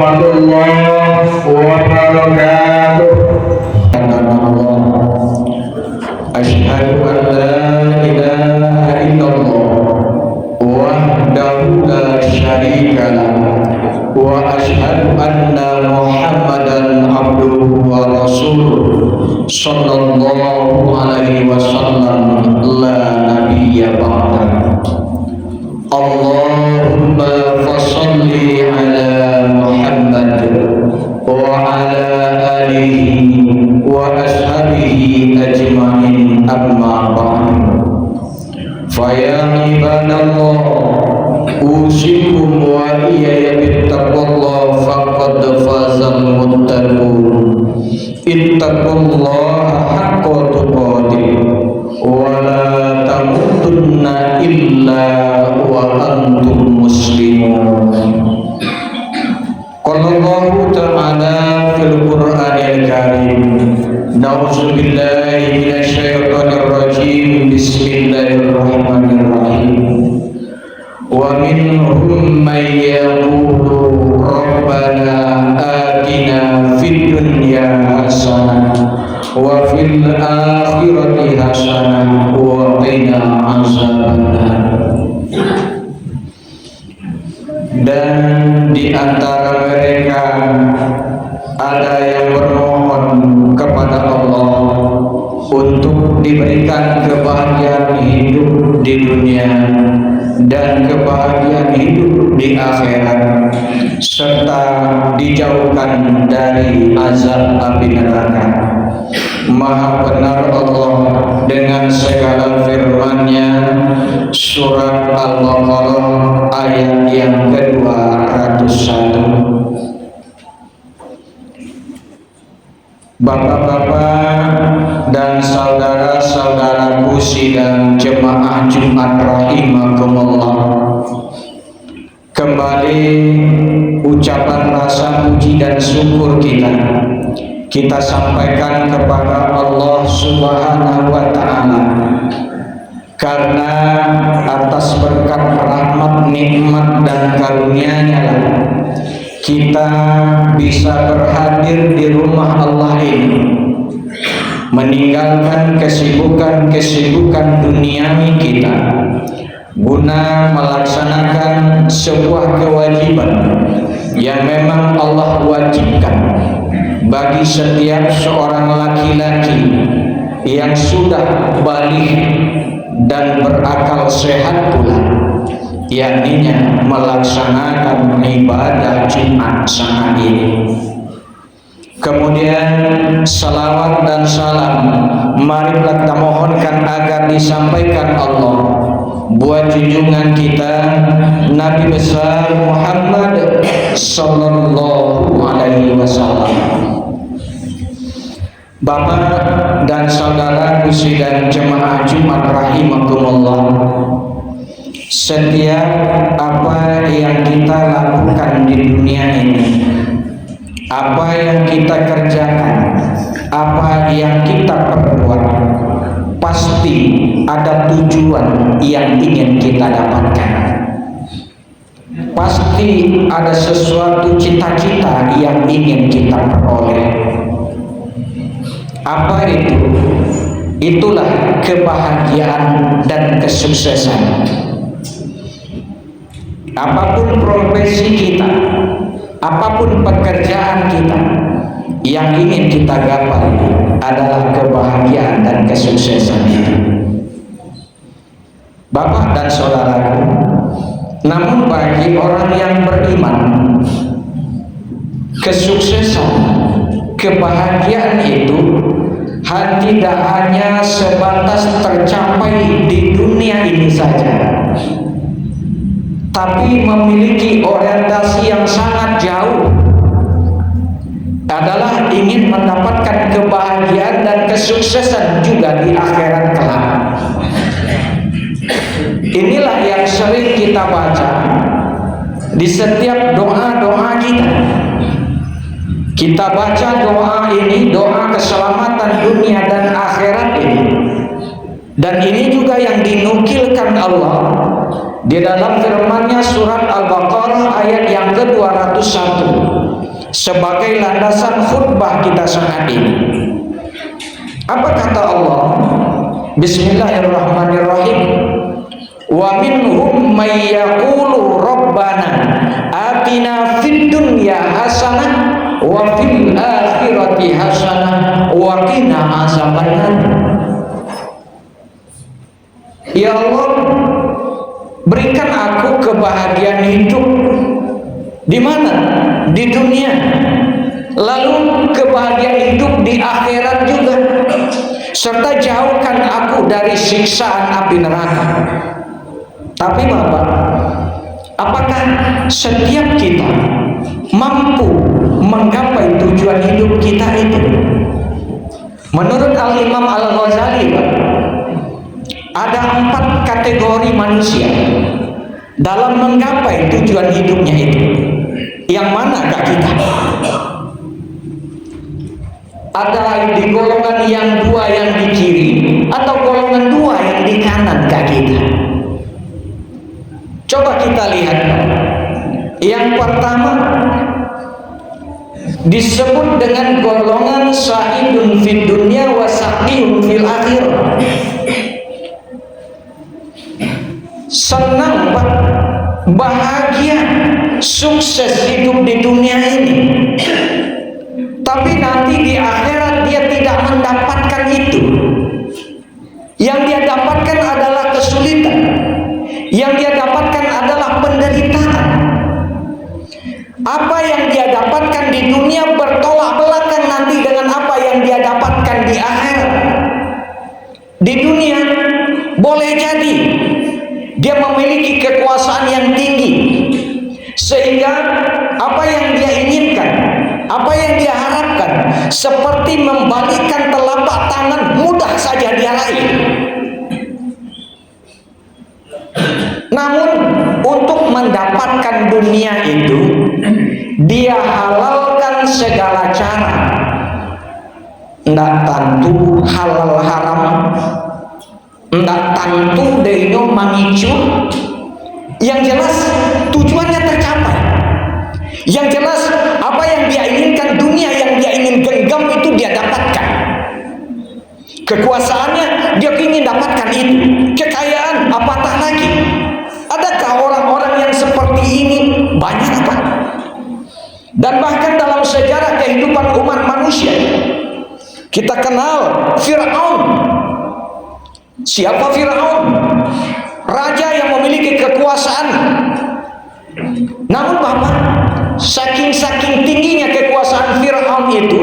warahmatullahi wabarakatuh. Asyhadu an la ilaha illallah wahdahu la syarika lah wa asyhadu anna Muhammadan abduhu wa rasuluh sallallahu alaihi wasallam la nabiyya ba'da. Allahumma fasholli ala Muhammad wa ala alihi wa ashabihi ajma'in, amma ba'd. Fa ya ibadallah, usikum wa iyaya bittaqwallah faqad fazal muttaqun. Ittaqullaha haqqa tuqatih wa la tamutunna illa wa antum muslimun. Qala Allahu ta'ala fil Qur'anil Karim, na'udzu billahi minasy syaithanir rajim. Bismillahirrahmanirrahim. Wa minhum may yaqulu rabbana atina fid dunya hasanah wa fil akhirati hasanah wa qina azabannar. Dan di antara mereka ada yang bermohon kepada Allah untuk diberikan kebahagiaan hidup di dunia dan kebahagiaan hidup di akhirat, serta dijauhkan dari azab api neraka. Maha benar Allah dengan segala firman-Nya, surat Al-Baqarah ayat yang ke-201. Bapak-bapak dan saudara-saudaraku sidang jemaah Jumat rahimakumullah, kembali ucapan rasa puji dan syukur kita sampaikan kepada Allah Subhanahu wa Ta'ala, karena atas berkat rahmat, nikmat dan karunia-Nya lah kita bisa berhadir di rumah Allah ini, meninggalkan kesibukan duniawi kita guna melaksanakan sebuah kewajiban yang memang Allah wajibkan bagi setiap seorang laki-laki yang sudah baligh dan berakal sehat pula, yakninya melaksanakan ibadah Jumat saat ini. Kemudian salawat dan salam marilah kita mohonkan agar disampaikan Allah buat junjungan kita Nabi besar Muhammad sallallahu alaihi wasallam. Bapak dan saudaraku sidang jemaah Jumat rahimakumullah, setiap apa yang kita lakukan di dunia ini, apa yang kita kerjakan, apa yang kita perbuat, pasti ada tujuan yang ingin kita dapatkan. Pasti ada sesuatu cita-cita yang ingin kita peroleh. Apa itu? Itulah kebahagiaan dan kesuksesan. Apapun profesi kita, apapun pekerjaan kita, yang ingin kita gapai adalah kebahagiaan dan kesuksesan itu. Bapak dan saudaraku, namun bagi orang yang beriman, kesuksesan, kebahagiaan itu tidak hanya sebatas tercapai di dunia ini saja, tapi memiliki orientasi yang sangat jauh, adalah ingin mendapatkan kebahagiaan dan kesuksesan juga di akhirat kelak. Inilah yang sering kita baca di setiap doa-doa kita. Kita baca doa ini, doa keselamatan dunia dan akhirat ini. Dan ini juga yang dinukilkan Allah di dalam firman-Nya surat Al-Baqarah ayat yang ke-201. sebagai landasan khutbah kita saat ini. Apa kata Allah? Bismillahirrahmanirrahim. Wa minhum may yaqulu rabbana atina fid dunya hasanah wa fil akhirati hasanah wa qina azabannar. Ya Allah, berikan aku kebahagiaan hidup. Di mana? Di dunia. Lalu kebahagiaan hidup di akhirat juga. Serta jauhkan aku dari siksaan api neraka. Tapi Bapak, apakah setiap kita mampu menggapai tujuan hidup kita itu? Menurut Al-Imam Al-Ghazali, ada 4 kategori manusia dalam menggapai tujuan hidupnya itu. Yang manakah kita? Ada di golongan yang 2 yang di kiri, atau golongan 2 yang di kanan kah kita? Coba kita lihat. Yang pertama disebut dengan golongan sa'idun fid dunya wa sa'idun fil akhirah. Senang, Pak, bahagia, sukses hidup di dunia ini, tapi nanti di akhirat dia tidak mendapatkan itu. Yang dia dapatkan adalah kesulitan, yang dia dapatkan adalah penderitaan. Apa yang dia dapatkan di dunia bertolak belakang nanti dengan apa yang dia dapatkan di akhirat. Di dunia boleh jadi dia memiliki kekuasaan yang tinggi, sehingga apa yang dia inginkan, apa yang dia harapkan, seperti membalikkan telapak tangan, mudah saja dia raih. Namun untuk mendapatkan dunia itu, dia halalkan segala cara. Ndak tentu halal haram, ndak tentu deino mangicu. Yang jelas tujuannya tercapai. Yang jelas apa yang dia inginkan, dunia yang dia ingin genggam itu dia dapatkan. Kekuasaannya dia ingin dapatkan itu. Kekayaan apatah lagi. Adakah orang-orang yang seperti ini? Banyak, Pak. Dan bahkan dalam sejarah kehidupan umat manusia, kita kenal Fir'aun. Siapa Fir'aun? Raja yang memiliki kekuasaan. Namun Bapak, saking tingginya kekuasaan Fir'aun itu,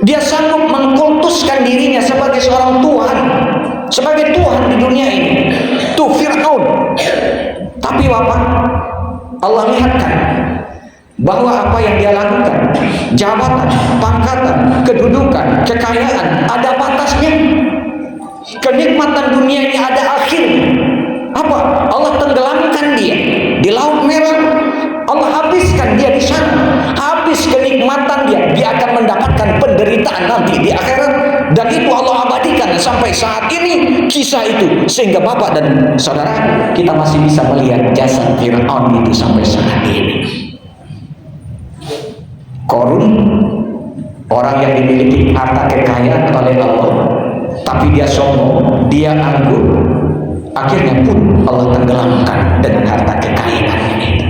dia sanggup mengkultuskan dirinya sebagai seorang Tuhan, sebagai Tuhan di dunia ini. Tuh Fir'aun. Tapi Bapak, Allah lihatkan bahwa apa yang dia lakukan, jabatan, pangkatan, kedudukan, kekayaan, ada batasnya. Kenikmatan dunia ini ada akhirnya. Apa? Allah tenggelamkan dia di Laut Merah. Allah habiskan dia di sana. Habis kenikmatan dia akan mendapatkan penderitaan nanti di akhirat. Dan itu Allah abadikan sampai saat ini kisah itu, sehingga Bapak dan saudara kita masih bisa melihat jasad Fir'aun itu sampai saat ini. Korun, orang yang dimiliki harta kekayaan oleh Allah, tapi dia sombong, dia angkuh, akhirnya pun Allah tenggelamkan dengan harta kekayaannya itu.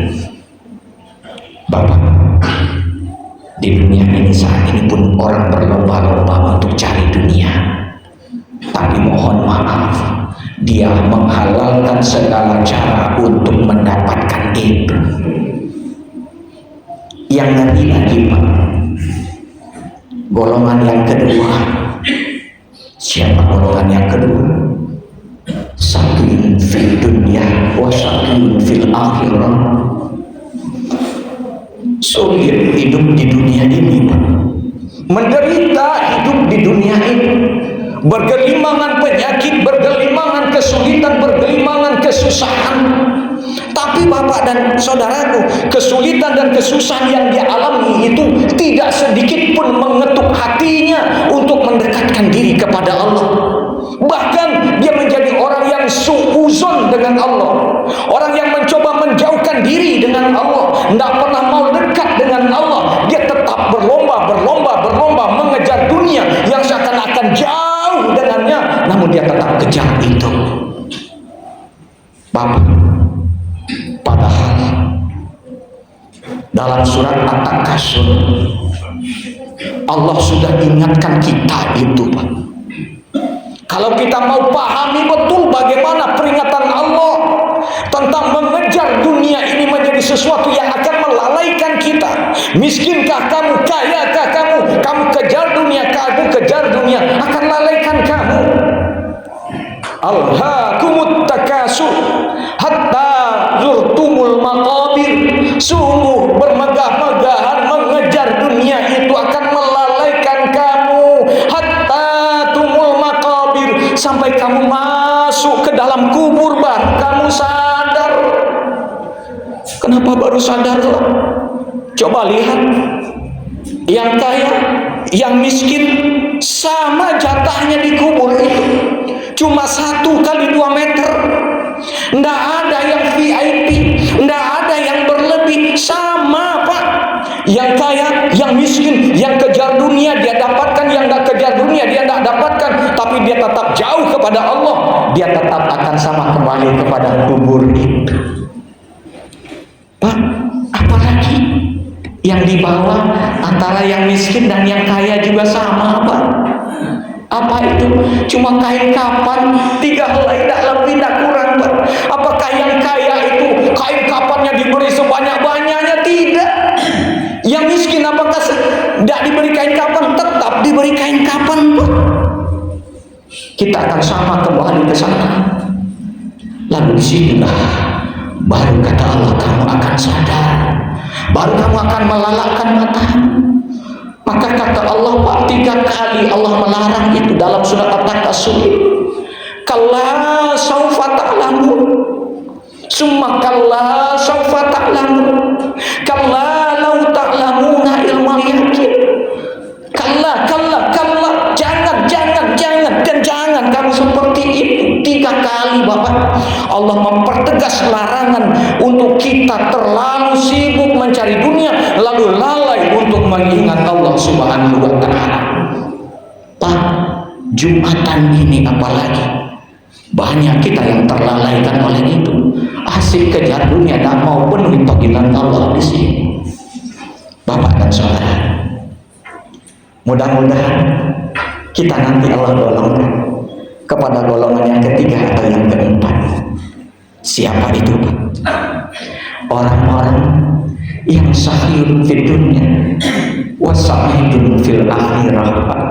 Bapak, di dunia ini saat ini pun orang berlomba-lomba untuk cari dunia, tapi mohon maaf, dia menghalalkan segala cara untuk mendapatkan itu. Yang ngeri lagi, Pak, golongan yang kedua. Siapa golongan yang kedua? Sakin fil dunya wa sakin fil akhirah. Sulit hidup di dunia ini, Pak. Menderita hidup di dunia ini. Bergelimangan penyakit, bergelimangan kesulitan, bergelimangan kesusahan. Tapi Bapak dan saudaraku, kesulitan dan kesusahan yang dia alami itu tidak sedikit pun mengetuk hatinya untuk mendekatkan diri kepada Allah. Bahkan dia menjadi orang yang suuzon dengan Allah, orang yang mencoba menjauhkan diri dengan Allah, tidak pernah mau dekat dengan Allah. Dia tetap dia tetap kejar itu. Bapak, padahal dalam surat At-Takasur Allah sudah ingatkan kita itu, Pak. Kalau kita mau pahami betul bagaimana peringatan Allah tentang mengejar dunia ini menjadi sesuatu yang akan melalaikan kita. Miskinkah kamu, kayakah kamu, kamu kejar dunia, kamu kejar dunia akan lalaikan kamu. Alhaakumut takasur hatta zurtumul maqabir. Sungguh bermegah-megahan mengejar dunia itu akan melalaikan kamu. Hatta tumul maqabir, sampai kamu masuk ke dalam kubur baru kamu sadar. Kenapa baru sadar? Coba lihat, yang kaya, yang miskin sama jatahnya di kubur itu. Cuma 1 kali 2 meter. Nggak ada yang VIP, nggak ada yang berlebih, sama, Pak. Yang kaya, yang miskin, yang kejar dunia dia dapatkan, yang nggak kejar dunia dia nggak dapatkan. Tapi dia tetap jauh kepada Allah, dia tetap akan sama kembali kepada kubur itu. Pak, apalagi yang di bawah antara yang miskin dan yang kaya juga sama, Pak. Apa itu? Cuma kain kapan 3 helai, tidak lebih, tidak kurang, Pak. Apakah yang kaya itu kain kapannya diberi sebanyak-banyaknya? Tidak. Yang miskin apakah tidak diberi kain kapan? Tetap diberi kain kapan, Pak. Kita akan sama kembali ke sana. Lalu disinilah baru kata Allah kamu akan sadar, baru kamu akan melalakkan mata. Maka kata Allah, Pak, 3 kali Allah melarang itu dalam surat At-Takasur. Kalla saufa ta'lamun, summa kalla saufa ta'lamun, kalla law ta'lamuna ilmal yakin. Kalla, jangan, dan jangan kamu seperti itu. 3 kali, Bapak. Allah mempertegas larangan untuk kita terlalu sibuk mencari dunia, lalu lalai untuk mengingat Allah Subhanahu wa Ta'ala. Pak, Jumatan ini apalagi banyak kita yang terlalaikan oleh itu. Asik kejar dunia, dan mau penuhi panggilan Allah di sini. Bapak dan saudara, mudah-mudahan kita nanti Allah golongkan kepada golongan yang ketiga atau yang keempat. Siapa itu, Pak? Orang-orang yang sahihun fid dunya wa sa'idun fil akhirah, Pak.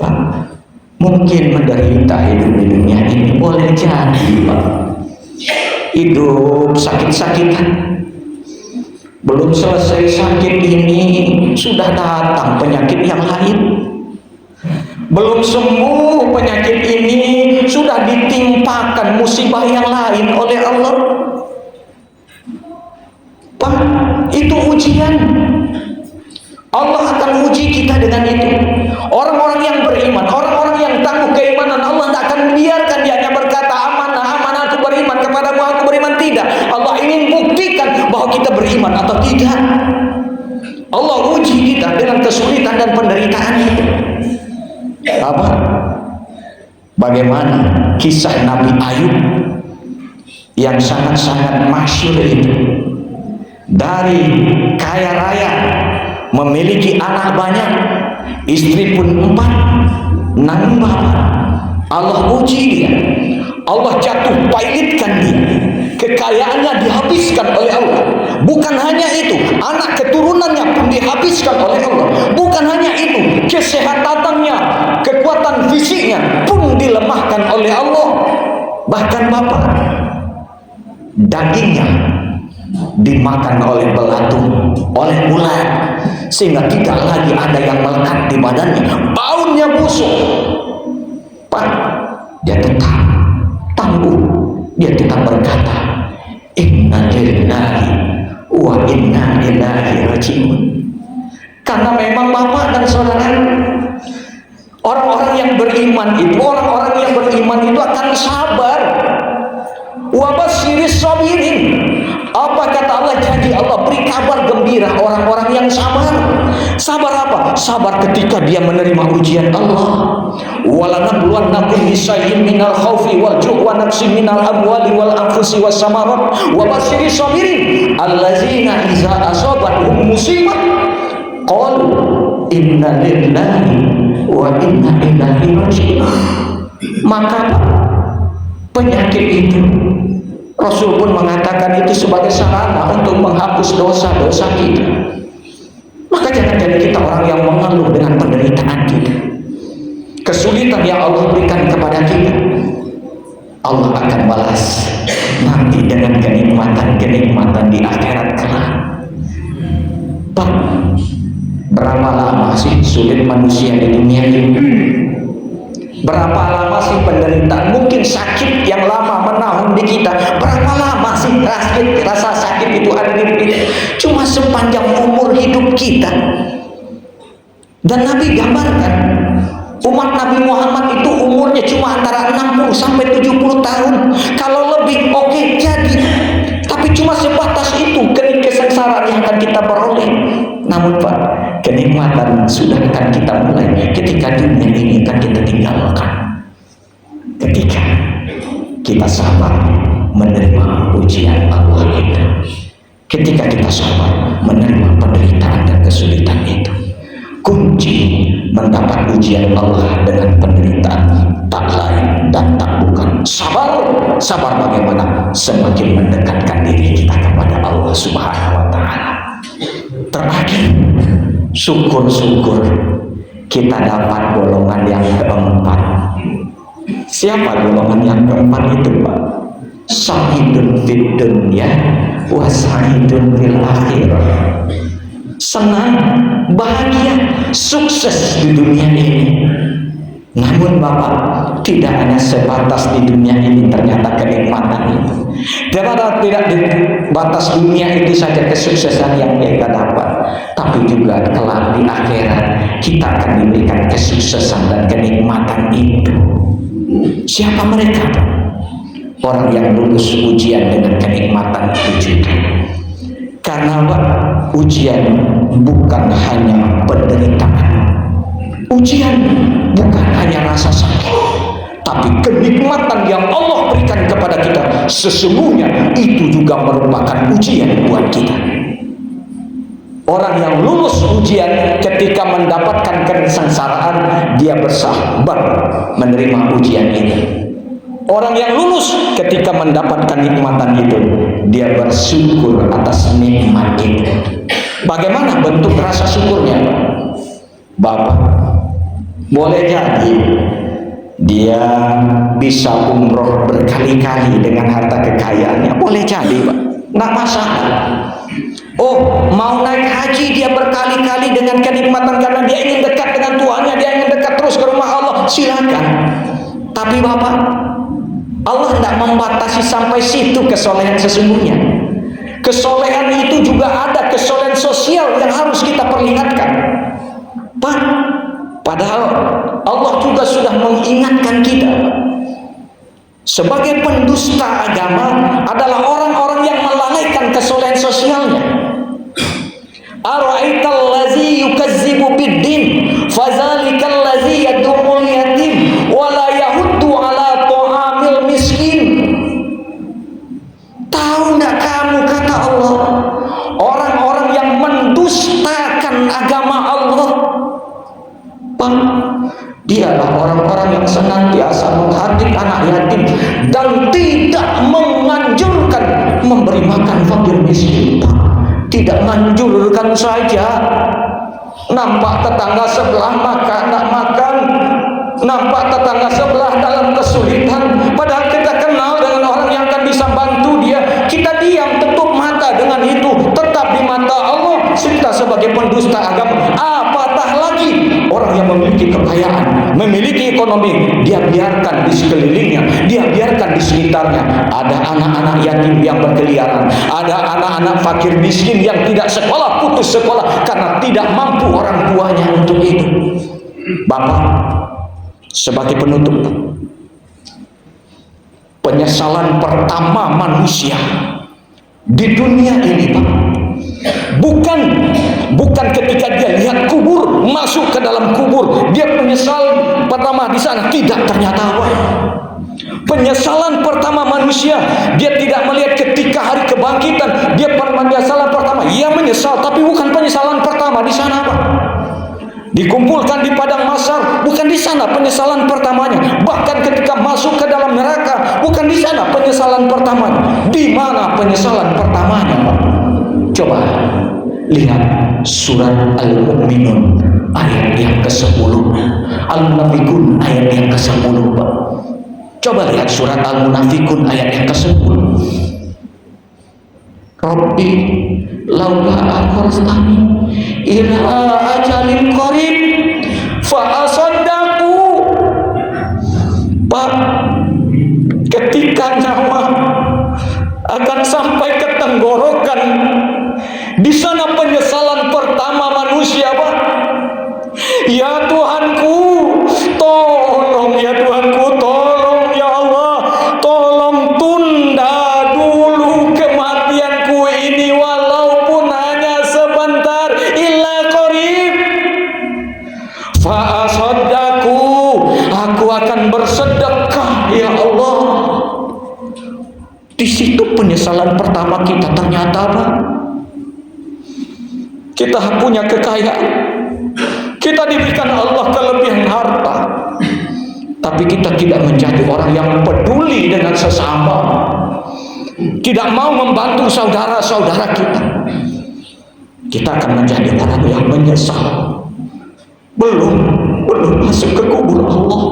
Pak, mungkin menderita hidup di dunia ini, boleh jadi, Pak. Hidup sakit-sakitan, belum selesai sakit ini sudah datang penyakit yang lain. Belum sembuh penyakit ini sudah ditimpakan musibah yang lain oleh Allah. Pak, itu ujian. Allah akan uji kita dengan itu. Orang-orang yang beriman, orang-orang yang tangguh keimanan, Allah tidak akan membiarkan dia hanya berkata amanah, aku beriman kepadamu, aku beriman. Tidak. Allah ingin buktikan bahwa kita beriman atau tidak. Allah uji kita dengan kesulitan dan penderitaan itu. Apa? Bagaimana kisah Nabi Ayub yang sangat-sangat masyhur itu. Dari kaya raya, memiliki anak banyak, istri pun 4, namun Bapak, Allah uji dia. Allah jatuh pailitkan dia. Kekayaannya dihabiskan oleh Allah. Bukan hanya itu, anak keturunannya pun dihabiskan oleh Allah. Bukan hanya itu, kesehatannya, kekuatan fisiknya pun dilemahkan oleh Allah. Bahkan Bapak, dagingnya dimakan oleh belatung, oleh ular, sehingga tidak lagi ada yang melekat di badannya. Baunya busuk. Pak, dia tetap tangguh. Dia tetap berkata, inna lillahi wa inna ilaihi raji'un. Karena memang Bapak dan Saudara, orang-orang yang beriman itu, akan sabar. Wa basyiris sabirin. Apa kata Allah? Jadi Allah beri kabar gembira orang-orang yang sabar. Sabar apa? Sabar ketika dia menerima ujian Allah. walanabluwannakum bisyai'in minal khaufi wal ju'i wa naqsin minal amwali wal anfusi was samarat wa basyiris sabirin allazina idza asabatuhum musibah qalu inna lillahi wa inna ilaihi raji'un. Maka penyakit itu Rasul pun mengatakan itu sebagai sarana untuk menghapus dosa-dosa kita. Maka jangan jadi kita orang yang mengeluh dengan penderitaan kita, kesulitan yang Allah berikan kepada kita. Allah akan balas nanti dengan kenikmatan di akhirat kelak. Pak, berapa lama sih sulit manusia di dunia ini? Berapa lama sih penderitaan, mungkin sakit yang lama menahan di kita? Berapa lama sih rasa sakit itu ada di kita? Cuma sepanjang umur hidup kita. Dan Nabi gambarkan umat Nabi Muhammad itu umurnya cuma antara 60 sampai 70 tahun. Kalau lebih oke jadi. Tapi cuma sebatas itu kesengsaraan yang akan kita peroleh. Namun Pak, kenikmatan sudah akan kita mulai ketika dunia ini akan kita tinggalkan. Ketika kita sabar menerima ujian Allah itu, ketika kita sabar menerima penderitaan dan kesulitan itu, kunci mendapat ujian Allah dengan penderitaan tak lain dan tak bukan sabar. Sabar bagaimana? Semakin mendekatkan diri kita kepada Allah Subhanahu wa Ta'ala. Terakhir, syukur-syukur kita dapat golongan yang keempat. Siapa golongan yang keempat itu, Pak? Sa'idun fid dunya wa sa'idun fil akhirah. Senang, bahagia, sukses di dunia ini. Namun Bapak, tidak hanya sebatas di dunia ini ternyata kenikmatan itu. Tidak di batas dunia itu saja kesuksesan yang kita dapat, tapi juga kelak di akhirat kita akan diberikan kesuksesan dan kenikmatan itu. Siapa mereka? Orang yang lulus ujian dengan kenikmatan itu juga. Karena ujian bukan hanya penderitaan, ujian bukan hanya rasa sakit, tapi kenikmatan yang Allah berikan kepada kita sesungguhnya itu juga merupakan ujian buat kita. Orang yang lulus ujian ketika mendapatkan kesengsaraan, dia bersabar menerima ujian itu. Orang yang lulus ketika mendapatkan nikmatan itu, dia bersyukur atas nikmat itu. Bagaimana bentuk rasa syukurnya, Bapak? Boleh jadi dia bisa umroh berkali-kali dengan harta kekayaannya, boleh jadi, Pak, nggak masalah. Oh, mau naik haji dia berkali-kali dengan kenikmatan karena dia ingin dekat dengan Tuhannya, dia ingin dekat terus ke rumah Allah, silakan. Tapi Bapak, Allah tidak membatasi sampai situ kesolehan sesungguhnya. Kesolehan itu juga ada kesolehan sosial yang harus kita perlihatkan, Pak. Padahal Allah juga sudah mengingatkan kita, sebagai pendusta agama adalah orang-orang yang melalaikan kesolehan sosialnya. Ara'aital ladzi yukazzibu biddin fadzalikal ladzi yad'ul yatim wa la yahuddu ala ta'amil miskin. Tahu enggak kamu, kata Allah, orang-orang yang mendustakan agama Allah, Pak, dialah orang-orang yang senantiasa menghardik anak yatim dan tidak menganjurkan memberi makan fakir miskin. Tidak menganjurkan saja, nampak tetangga sebelah makan, nak makan, nampak tetangga sebelah dalam kesulitan, padahal kita kenal dengan orang yang akan bisa bantu dia, kita diam tutup mata dengan itu. Tetap di mata Allah kita sebagai pendusta agama. Apatah lagi orang yang memiliki kekayaan, memiliki ekonomi, dia biarkan di sekelilingnya, dia biarkan di sekitarnya ada anak-anak yatim yang berkeliaran, ada anak-anak fakir miskin yang tidak sekolah, putus sekolah karena tidak mampu orang tuanya untuk itu. Bapak, sebagai penutup, penyesalan pertama manusia di dunia ini, Pak, Bukan ketika dia lihat kubur, masuk ke dalam kubur, dia menyesal pertama di sana. Tidak, ternyata apa? Penyesalan pertama manusia, dia tidak melihat ketika hari kebangkitan. Dia penyesalan pertama, ia menyesal, tapi bukan penyesalan pertama di sana apa? Dikumpulkan di padang mahsyar, bukan di sana penyesalan pertamanya. Bahkan ketika masuk ke dalam neraka, bukan di sana penyesalan pertamanya. Di mana penyesalan pertamanya, Pak? Coba lihat surat Al-Mu'minun ayat yang ke-10, Al-Munafikun ayat yang ke-10, Pak. Coba lihat surat Al-Munafikun ayat yang ke-10. Rabbi laula akhartani ila ajalin qarib fa asaddaqu. Pak, ketika nyawa akan sampai ke tenggorokan, di sana penyesalan pertama manusia, Pak. Ya Tuhanku, tolong ya Tuhanku, tolong ya Allah, tolong tunda dulu kematianku ini walaupun hanya sebentar, illa qarib. Fa asaddaqu, aku akan bersedekah ya Allah. Di situ penyesalan pertama kita. Ternyata apa? Kita punya kekayaan, kita diberikan Allah kelebihan harta, tapi kita tidak menjadi orang yang peduli dengan sesama, tidak mau membantu saudara-saudara kita. Kita akan menjadi orang yang menyesal. Belum masuk ke kubur Allah,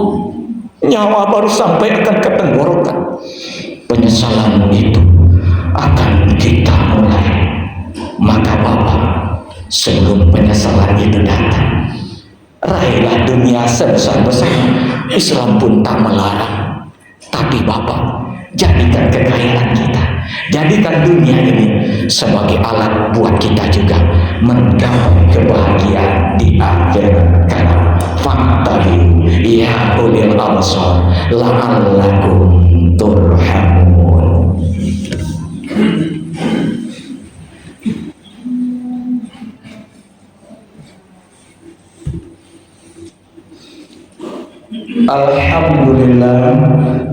nyawa baru sampai akan ke tenggorokan. Penyesalan itu akan kita mulai. Maka Bapak, sebelum penyesalan itu datang, raihlah dunia sebesar-besarnya. Islam pun tak melarang. Tapi Bapak, jadikan kekayaan kita, jadikan dunia ini sebagai alat buat kita juga menggapai kebahagiaan di akhirat kelak. Fa'tabiru ya ulil absar la'allakum turhamun.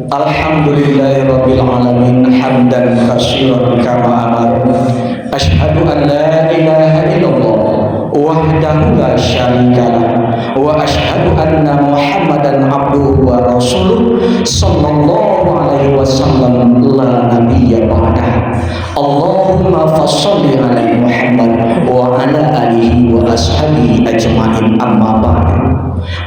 Alhamdulillahirabbil alamin hamdan katsiran kama amar. Asyhadu an la ilaha illallah wahdahu la syarikalah wa asyhadu anna Muhammadan abduhu wa rasuluh sallallahu alaihi wasallam la nabiyya ba'dah. Allahumma fasholli ala Muhammad wa ala alihi wa ashabihi ajma'in, amma ba'du.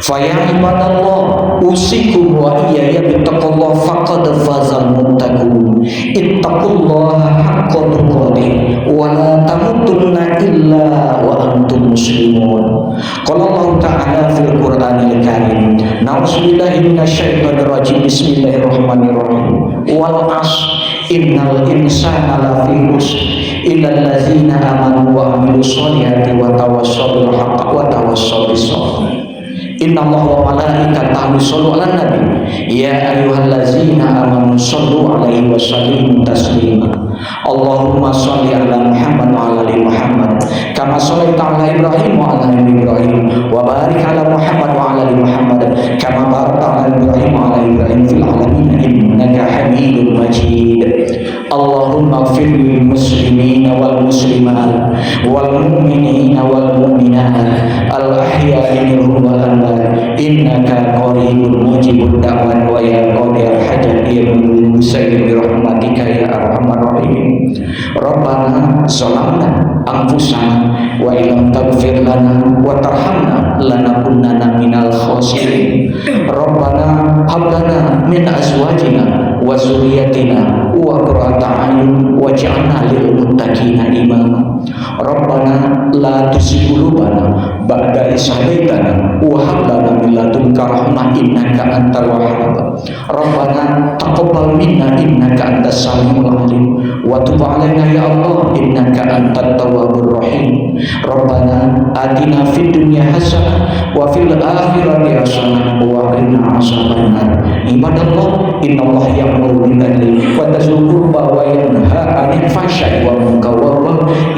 Faya ibadallah, usikum wa iyaya bittaqullah faqad fazal muttaqun. Ittaqullaha haqqa tuqatih wa la tamutunna illa wa antum muslimun. Qala Allah ta'ala fil Qur'anil Karim, na'udzubillahi minasyaitonir rajim. Bismillahirrahmanirrahim. Wal 'ashr innal insana lafi khusr illal ladzina amanu wa 'amilus sholihati wa tawassaw bil haqqi wa tawassaw bis sabr. Inna Allah wa malaikatahu yushollu 'alan nabi ya ayyuhallazina amanu shollu 'alaihi wa sallimu taslima. Allahumma sholli 'ala Muhammad wa 'ala ali Muhammad kama shallaita 'ala Ibrahim wa 'ala ali Ibrahim wa barik 'ala Muhammad wa 'ala ali Muhammad kama barakta 'ala Ibrahim wa 'ala Ibrahim fil 'alamin innaka Hamidum Majid. Allahumma ighfir lil muslimina wal muslimat wal mu'minina wal mu'minat al ahya'i minhum wal amwat innaka qaribun mujibud da'wat wa ya qadiyal hajat ya musayyib bi rahmatika ya arhamar rahimin. Rabbana zalamna anfusana wa illam taghfir lana wa tarhamna lanakunanna minal khasirin. Rabbana hab lana min azwajina wa zurriyyatina wa qurrata a'yun waj'alna lil muttaqina imama. Rabbana la tuzigh qulubana ba'da idh hadaytana wa hab lana min ladunka rahmah innaka antal wahhab. Rabbana taqabbal minna innaka antas samiul alim wa tub 'alaina ya Allah innaka antat tawwabur rahim. Rabbana atina fid dunya hasanah wa fil akhirati hasanah wa qina adzabannar. Ibadallah, innallaha ya'muru bil 'adli wa tazul qurba wa yanha 'anil fahsya'i wal munkari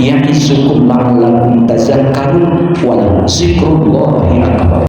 ya'izukum la'allakum tazakkarun wa la dzikrullahi akbar.